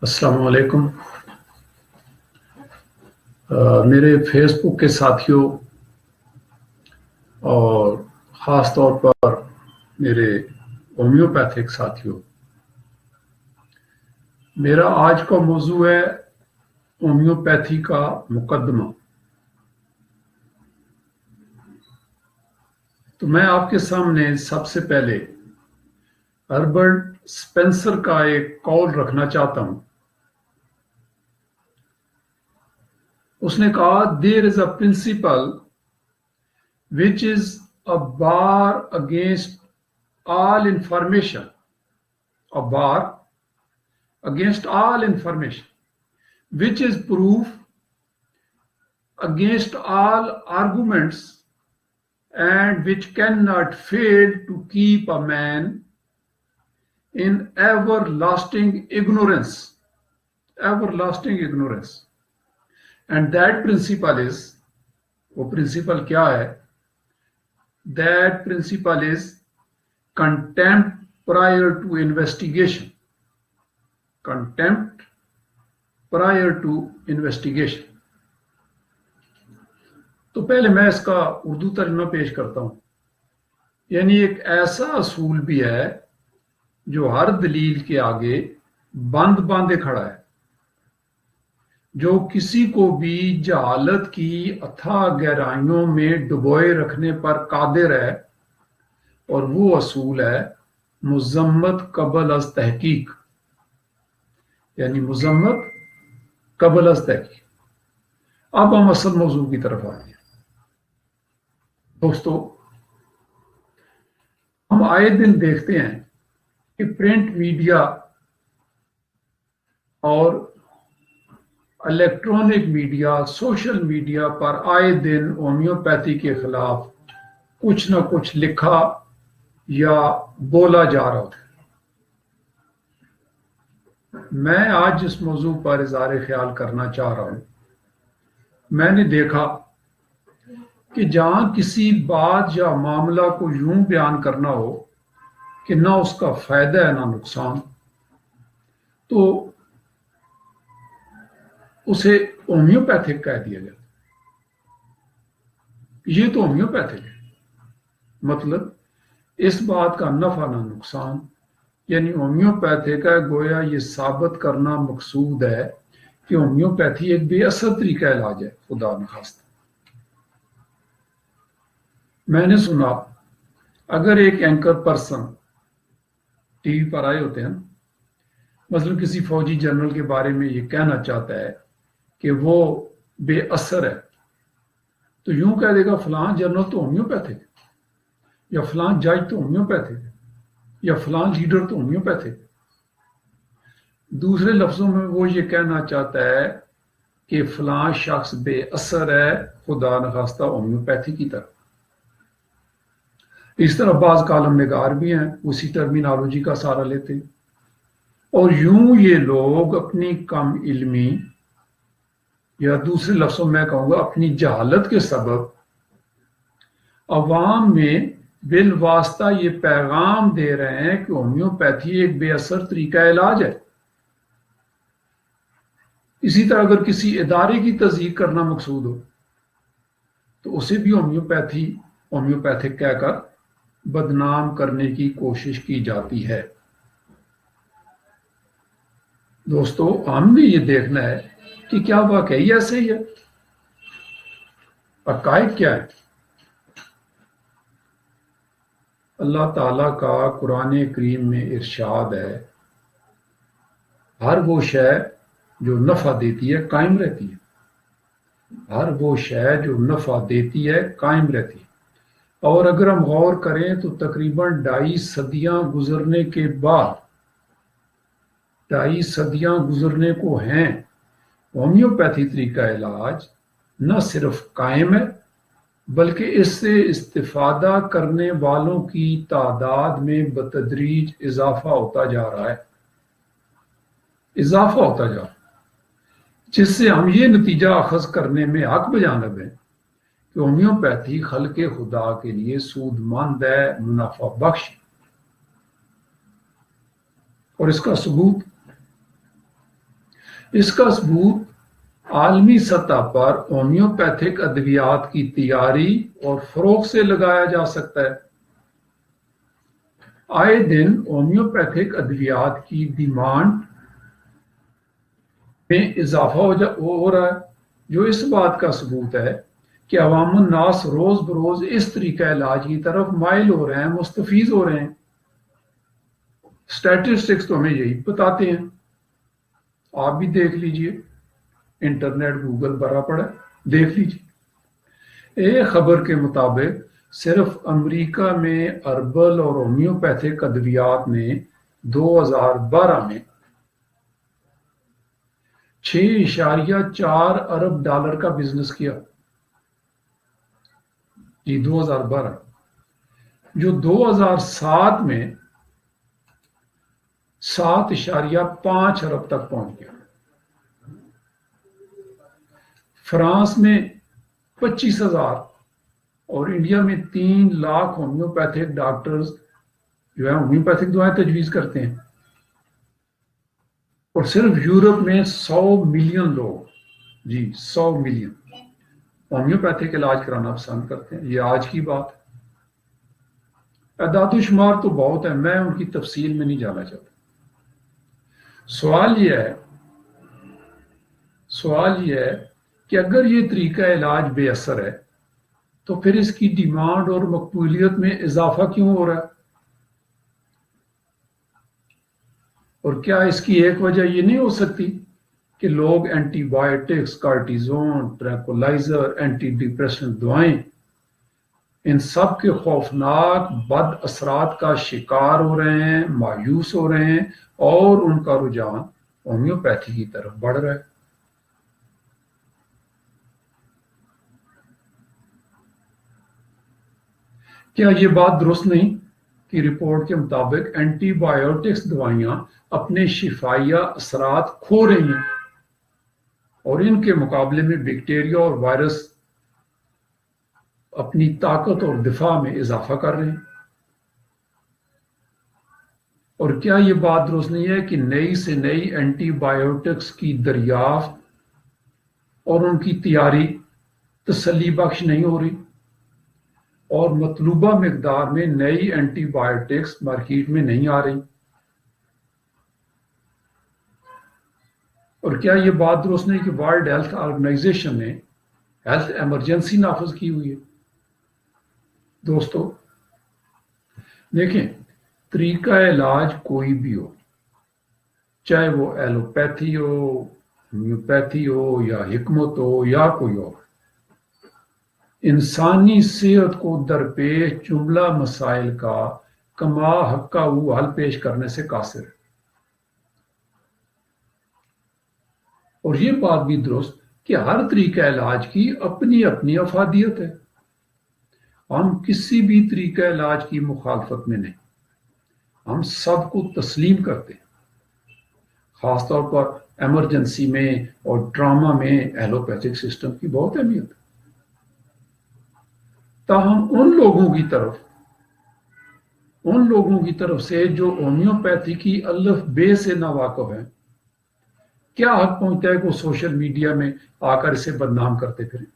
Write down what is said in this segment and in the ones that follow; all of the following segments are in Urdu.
السلام علیکم۔ میرے فیس بک کے ساتھیوں اور خاص طور پر میرے ہومیوپیتھک ساتھیوں، میرا آج کا موضوع ہے ہومیوپیتھی کا مقدمہ۔ تو میں آپ کے سامنے سب سے پہلے ہربرٹ اسپینسر کا ایک قول رکھنا چاہتا ہوں۔ اس نے کہا there is a principal which is a bar against all information, a bar against all information, which is proof against all arguments, and which cannot fail to keep a man in everlasting ignorance. Everlasting ignorance. And that principle is, وہ principle کیا ہے؟ That principle is contempt prior to investigation. Contempt prior to investigation. تو پہلے میں اس کا اردو ترجمہ پیش کرتا ہوں۔ یعنی ایک ایسا اصول بھی ہے جو ہر دلیل کے آگے بند باندھے کھڑا ہے، جو کسی کو بھی جہالت کی اتھاہ گہرائیوں میں ڈبوئے رکھنے پر قادر ہے، اور وہ اصول ہے مذمت قبل از تحقیق۔ یعنی مذمت قبل از تحقیق۔ اب ہم اصل موضوع کی طرف آئے ہیں۔ دوستو، ہم آئے دن دیکھتے ہیں کہ پرنٹ میڈیا اور الیکٹرانک میڈیا، سوشل میڈیا پر آئے دن ہومیوپیتھی کے خلاف کچھ نہ کچھ لکھا یا بولا جا رہا ہوتا ہے۔ میں آج اس موضوع پر اظہار خیال کرنا چاہ رہا ہوں۔ میں نے دیکھا کہ جہاں کسی بات یا معاملہ کو یوں بیان کرنا ہو کہ نہ اس کا فائدہ ہے نہ نقصان، تو اسے ہومیوپیتھک کہہ دیا جاتا۔ یہ تو ہومیوپیتھک ہے، مطلب اس بات کا نفع نہ نقصان۔ یعنی ہومیوپیتھک ہے، گویا یہ ثابت کرنا مقصود ہے کہ ہومیوپیتھی ایک بے اثر طریقہ علاج ہے، خدا نخواستہ۔ میں نے سنا اگر ایک اینکر پرسن ٹی وی پر آئے ہوتے ہیں، مثلا کسی فوجی جنرل کے بارے میں یہ کہنا چاہتا ہے کہ وہ بے اثر ہے، تو یوں کہہ دے گا فلاں جنرل تو ہومیوپیتھک ہے، یا فلاں جج تو ہومیوپیتھک ہے، یا فلاں لیڈر تو ہومیوپیتھک ہے۔ دوسرے لفظوں میں وہ یہ کہنا چاہتا ہے کہ فلاں شخص بے اثر ہے، خدا نخواستہ ہومیوپیتھی کی طرف۔ اس طرح بعض کالم نگار بھی ہیں، اسی ٹرمینالوجی کا سہارا لیتے ہیں، اور یوں یہ لوگ اپنی کم علمی، یا دوسرے لفظوں میں کہوں گا اپنی جہالت کے سبب، عوام میں بالواسطہ یہ پیغام دے رہے ہیں کہ ہومیوپیتھی ایک بے اثر طریقہ علاج ہے۔ اسی طرح اگر کسی ادارے کی تصدیق کرنا مقصود ہو تو اسے بھی ہومیوپیتھک کہہ کر بدنام کرنے کی کوشش کی جاتی ہے۔ دوستو، ہم نے یہ دیکھنا ہے کہ کیا واقعی ایسے ہی ہے؟ حقائق کیا ہے؟ اللہ تعالیٰ کا قرآن کریم میں ارشاد ہے، ہر وہ شے جو نفع دیتی ہے قائم رہتی ہے۔ ہر وہ شے جو نفع دیتی ہے قائم رہتی ہے۔ اور اگر ہم غور کریں تو تقریباً 2.5 صدیاں گزرنے کے بعد، 2.5 صدیاں گزرنے کو ہیں، ہومیوپیتھی طریقہ علاج نہ صرف قائم ہے بلکہ اس سے استفادہ کرنے والوں کی تعداد میں بتدریج اضافہ ہوتا جا رہا ہے۔ اضافہ ہوتا جا رہا ہے، جس سے ہم یہ نتیجہ اخذ کرنے میں حق بجانب ہیں کہ ہومیوپیتھی خلق خدا کے لیے سود مند ہے، منافع بخش ہے۔ اور اس کا ثبوت اس کا ثبوت عالمی سطح پر ہومیوپیتھک ادویات کی تیاری اور فروغ سے لگایا جا سکتا ہے۔ آئے دن ہومیوپیتھک ادویات کی ڈیمانڈ میں اضافہ ہو رہا ہے، جو اس بات کا ثبوت ہے کہ عوام الناس روز بروز اس طریقہ علاج کی طرف مائل ہو رہے ہیں، مستفیض ہو رہے ہیں۔ اسٹیٹسٹکس تو ہمیں یہی بتاتے ہیں، آپ بھی دیکھ لیجئے، انٹرنیٹ گوگل بھرا پڑا ہے، دیکھ لیجئے۔ ایک خبر کے مطابق صرف امریکہ میں اربل اور ہومیوپیتھک ادویات نے 2012 میں $6.4 ارب کا بزنس کیا، یہ 2012، جو 2007 میں 7.5 ارب تک پہنچ گیا۔ فرانس میں 25,000 اور انڈیا میں 3 لاکھ ہومیوپیتھک ڈاکٹرز جو ہے ہومیوپیتھک دعائیں تجویز کرتے ہیں، اور صرف یورپ میں 100 ملین لوگ، جی 100 ملین ہومیوپیتھک علاج کرانا پسند کرتے ہیں۔ یہ آج کی بات ہے، اعداد و شمار تو بہت ہے، میں ان کی تفصیل میں نہیں جانا چاہتا۔ سوال یہ ہے کہ اگر یہ طریقہ علاج بے اثر ہے تو پھر اس کی ڈیمانڈ اور مقبولیت میں اضافہ کیوں ہو رہا ہے؟ اور کیا اس کی ایک وجہ یہ نہیں ہو سکتی کہ لوگ anti biotics, کارٹیزون، tranquilliser, anti depression دعائیں، ان سب کے خوفناک بد اثرات کا شکار ہو رہے ہیں، مایوس ہو رہے ہیں، اور ان کا رجحان ہومیوپیتھی کی طرف بڑھ رہا ہے؟ کیا یہ بات درست نہیں کہ رپورٹ کے مطابق اینٹی بائیوٹکس دوائیاں اپنے شفائیہ اثرات کھو رہی ہیں اور ان کے مقابلے میں بیکٹیریا اور وائرس اپنی طاقت اور دفاع میں اضافہ کر رہے ہیں؟ اور کیا یہ بات درست نہیں ہے کہ نئی سے نئی اینٹی بائیوٹکس کی دریافت اور ان کی تیاری تسلی بخش نہیں ہو رہی، اور مطلوبہ مقدار میں نئی اینٹی بائیوٹکس مارکیٹ میں نہیں آ رہی؟ اور کیا یہ بات درست نہیں کہ ورلڈ ہیلتھ آرگنائزیشن نے ہیلتھ ایمرجنسی نافذ کی ہوئی ہے؟ دوستو دیکھیں، طریقہ علاج کوئی بھی ہو، چاہے وہ ایلوپیتھی ہو، ہومیوپیتھی ہو، یا حکمت ہو، یا کوئی اور، انسانی صحت کو درپیش جملہ مسائل کا کما حقہ حل پیش کرنے سے قاصر ہے۔ اور یہ بات بھی درست کہ ہر طریقہ علاج کی اپنی اپنی افادیت ہے، ہم کسی بھی طریقہ علاج کی مخالفت میں نہیں، ہم سب کو تسلیم کرتے ہیں، خاص طور پر ایمرجنسی میں اور ٹراما میں ایلوپیتھک سسٹم کی بہت اہمیت ہے۔ تاہم ان لوگوں کی طرف سے جو ہومیوپیتھی کی الف بے سے ناواقف ہیں، کیا حق پہنچتا ہے کہ وہ سوشل میڈیا میں آ کر اسے بدنام کرتے پھریں؟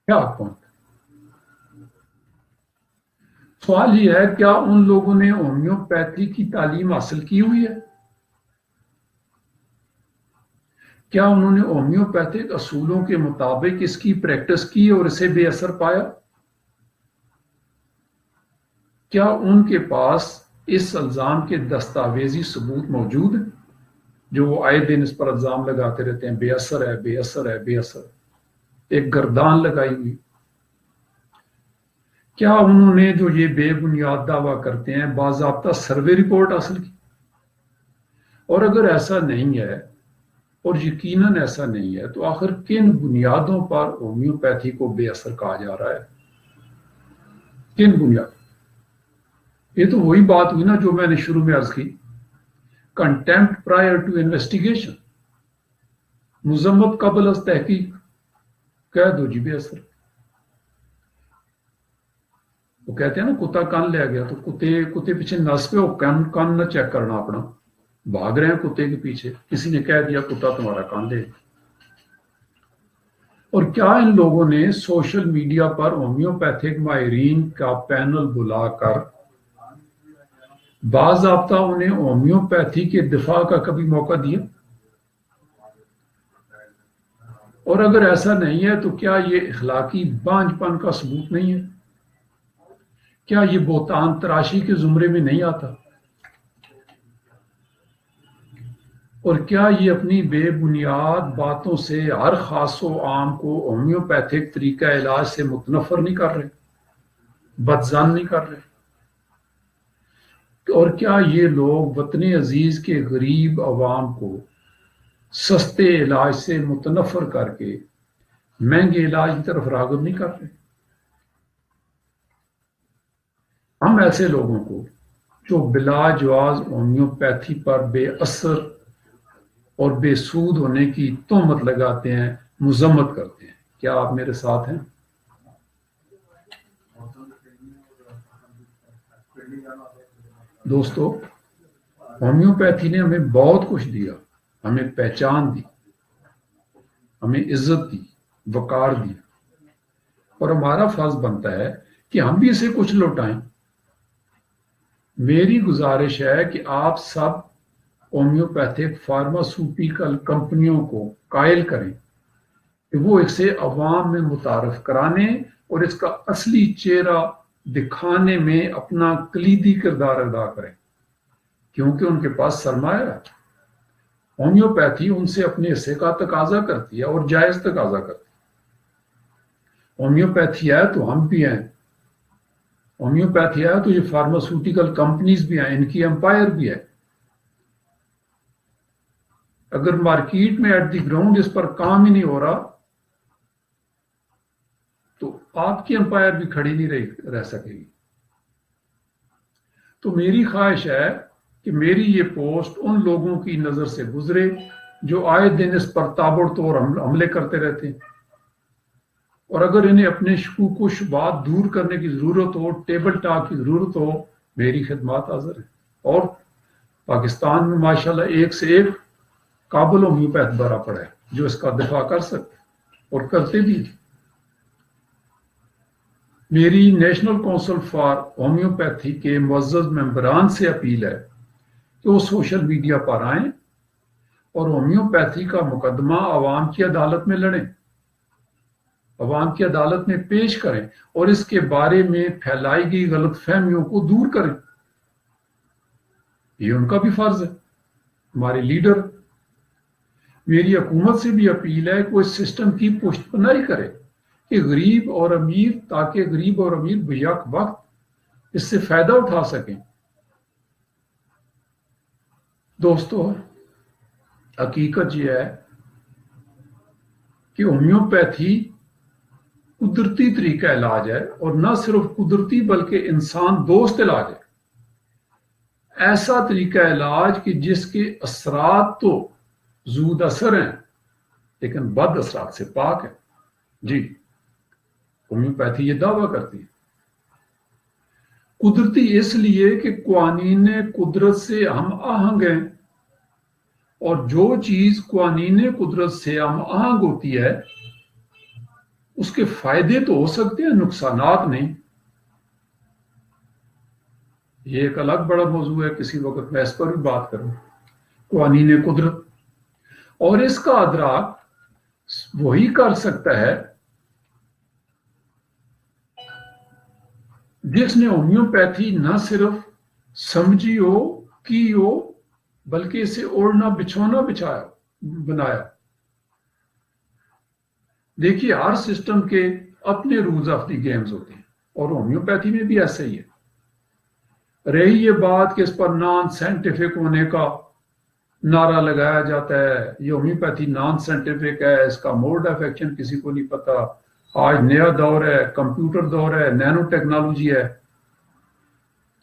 کیا حق پہنچتا ہے؟ سوال یہ ہے، کیا ان لوگوں نے ہومیوپیتھی کی تعلیم حاصل کی ہوئی ہے؟ کیا انہوں نے ہومیوپیتھک اصولوں کے مطابق اس کی پریکٹس کی اور اسے بے اثر پایا؟ کیا ان کے پاس اس الزام کے دستاویزی ثبوت موجود ہیں جو وہ آئے دن اس پر الزام لگاتے رہتے ہیں، بے اثر ہے، بے اثر ہے، بے اثر ہے، ایک گردان لگائی ہوئی؟ کیا انہوں نے جو یہ بے بنیاد دعویٰ کرتے ہیں باضابطہ سروے رپورٹ حاصل کی؟ اور اگر ایسا نہیں ہے، اور یقیناً ایسا نہیں ہے، تو آخر کن بنیادوں پر ہومیوپیتھی کو بے اثر کہا جا رہا ہے؟ کن بنیاد؟ یہ تو وہی بات ہوئی نا جو میں نے شروع میں عرض کی، کنٹیمپٹ پرائر ٹو انویسٹیگیشن، مذمت قبل از تحقیق، کہہ دو جی بے اثر۔ وہ کہتے ہیں نا کتا کان لے گیا، تو کتے پیچھے نس پہ وہ کان نہ چیک کرنا اپنا، بھاگ رہے ہیں کتے کے پیچھے، کسی نے کہہ دیا کتا تمہارا کان دے۔ اور کیا ان لوگوں نے سوشل میڈیا پر ہومیوپیتھک ماہرین کا پینل بلا کر باضابطہ انہیں ہومیوپیتھی کے دفاع کا کبھی موقع دیا؟ اور اگر ایسا نہیں ہے تو کیا یہ اخلاقی بانجھ پن کا ثبوت نہیں ہے؟ کیا یہ بہتان تراشی کے زمرے میں نہیں آتا؟ اور کیا یہ اپنی بے بنیاد باتوں سے ہر خاص و عام کو ہومیوپیتھک طریقہ علاج سے متنفر نہیں کر رہے، بدظن نہیں کر رہے؟ اور کیا یہ لوگ وطن عزیز کے غریب عوام کو سستے علاج سے متنفر کر کے مہنگے علاج کی طرف راغب نہیں کر رہے؟ ہم ایسے لوگوں کو جو بلا جواز ہومیوپیتھی پر بے اثر اور بے سود ہونے کی تہمت لگاتے ہیں، مذمت کرتے ہیں۔ کیا آپ میرے ساتھ ہیں؟ دوستو، ہومیوپیتھی نے ہمیں بہت کچھ دیا، ہمیں پہچان دی، ہمیں عزت دی، وقار دی، اور ہمارا فرض بنتا ہے کہ ہم بھی اسے کچھ لوٹائیں۔ میری گزارش ہے کہ آپ سب ہومیوپیتھک فارماسیوٹیکل کمپنیوں کو قائل کریں کہ وہ اسے عوام میں متعارف کرانے اور اس کا اصلی چہرہ دکھانے میں اپنا کلیدی کردار ادا کریں، کیونکہ ان کے پاس سرمایہ ہے۔ ہومیوپیتھی ان سے اپنے حصے کا تقاضا کرتی ہے اور جائز تقاضا کرتی ہے۔ ہومیوپیتھی ہے تو ہم بھی ہیں، ہومیوپیتھی ہے تو یہ فارماسیوٹیکل کمپنیز بھی ہیں، ان کی امپائر بھی ہے۔ اگر مارکیٹ میں ایٹ دی گراؤنڈ اس پر کام ہی نہیں ہو رہا تو آپ کی امپائر بھی کھڑی نہیں رہ سکے گی۔ تو میری خواہش ہے کہ میری یہ پوسٹ ان لوگوں کی نظر سے گزرے جو آئے دن اس پر تابڑ توڑ حملے کرتے رہتے ہیں، اور اگر انہیں اپنے شکوک و شبہات دور کرنے کی ضرورت ہو، ٹیبل ٹاک کی ضرورت ہو، میری خدمات حاضر ہیں۔ اور پاکستان میں ماشاءاللہ ایک سے ایک قابل ہومیوپیتھ بھرا پڑا ہے جو اس کا دفاع کر سکتے اور کرتے بھی۔ میری نیشنل کونسل فار ہومیوپیتھی کے معزز ممبران سے اپیل ہے کہ وہ سوشل میڈیا پر آئیں اور ہومیوپیتھی کا مقدمہ عوام کی عدالت میں لڑیں، عوام کی عدالت میں پیش کریں اور اس کے بارے میں پھیلائی گئی غلط فہمیوں کو دور کریں۔ یہ ان کا بھی فرض ہے، ہمارے لیڈر۔ میری حکومت سے بھی اپیل ہے کہ وہ اس سسٹم کی پشت پناہی کرے کہ غریب اور امیر، تاکہ غریب اور امیر بیک وقت اس سے فائدہ اٹھا سکیں۔ دوستو، حقیقت یہ ہے کہ ہومیوپیتھی قدرتی طریقہ علاج ہے، اور نہ صرف قدرتی بلکہ انسان دوست علاج ہے۔ ایسا طریقہ علاج کہ جس کے اثرات تو زود اثر ہیں لیکن بد اثرات سے پاک ہے۔ جی، ہومیوپیتھی یہ دعویٰ کرتی ہے۔ قدرتی اس لیے کہ قوانین قدرت سے ہم آہنگ ہیں، اور جو چیز قوانین قدرت سے ہم آہنگ ہوتی ہے اس کے فائدے تو ہو سکتے ہیں، نقصانات نہیں۔ یہ ایک الگ بڑا موضوع ہے، کسی وقت میں اس پر بھی بات کروں۔ قوانین قدرت، اور اس کا ادراک وہی کر سکتا ہے جس نے ہومیوپیتھی نہ صرف سمجھی ہو، کی ہو، بلکہ اسے اوڑھنا بچھونا بنایا۔ دیکھیے، ہر سسٹم کے اپنے رولز آف دی گیمز ہوتے ہیں، اور ہومیوپیتھی میں بھی ایسا ہی ہے۔ رہی یہ بات کہ اس پر نان سائنٹیفک ہونے کا نعرہ لگایا جاتا ہے، یہ ہومیوپیتھی نان سائنٹیفک ہے، اس کا موڈ آف ایکشن کسی کو نہیں پتا، آج نیا دور ہے، کمپیوٹر دور ہے، نینو ٹیکنالوجی ہے۔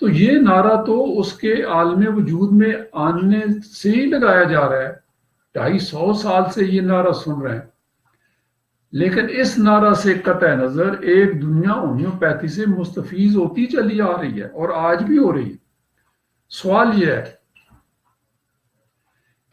تو یہ نعرہ تو اس کے عالم وجود میں آنے سے ہی لگایا جا رہا ہے، 250 سال سے یہ نعرہ سن رہے ہیں، لیکن اس نعرہ سے قطع نظر ایک دنیا ہومیوپیتھی سے مستفیض ہوتی چلی آ رہی ہے، اور آج بھی ہو رہی ہے۔ سوال یہ ہے